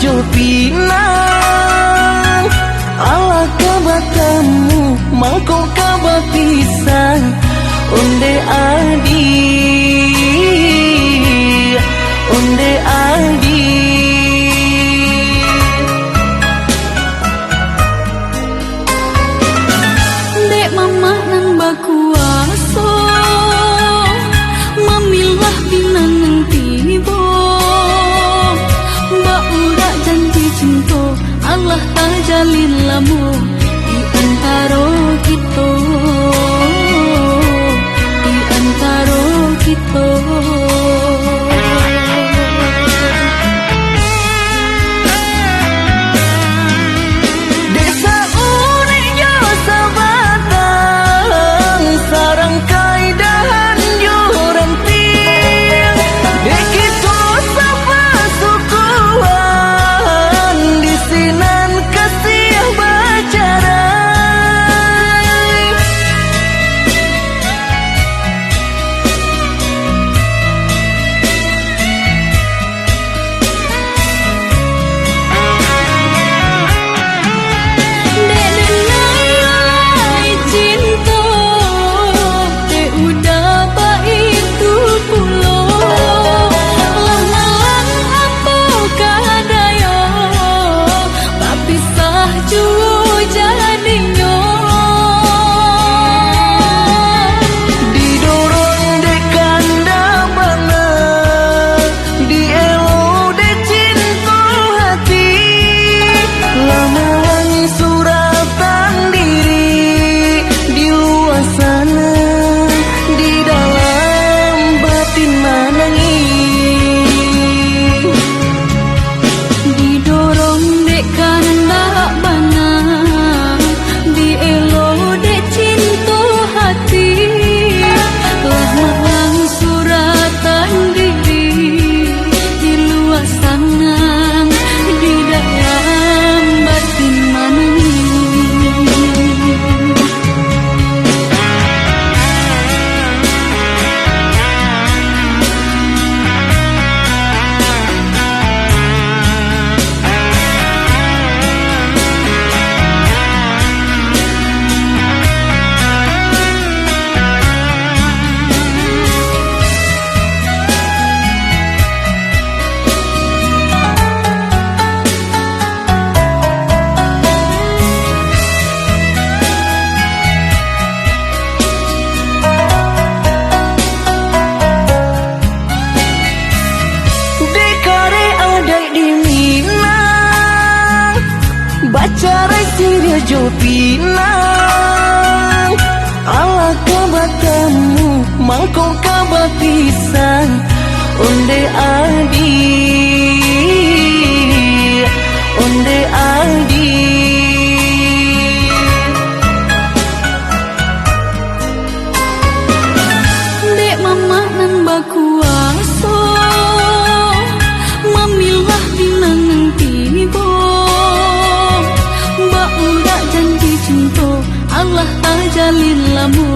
jo pinang ala kabatamu mangko kabapisan onde adi onde adi dek mama nan bakuaso memilah pinang nang tibo mbak urak janji cinta Allah tak jalin lamu di antara kita di antara kita. Desa unik yo sabatang sarang kaidahan yo ranting dek kita sapa sukuan di sinan kasih bacara bacarai siria jo pinang ala kabatamu mangko kabapisan onde adi onde adi dek mama nan bakuaso memilah pinang nang tibo mbak urak janji cinta Allah tak jalin lamu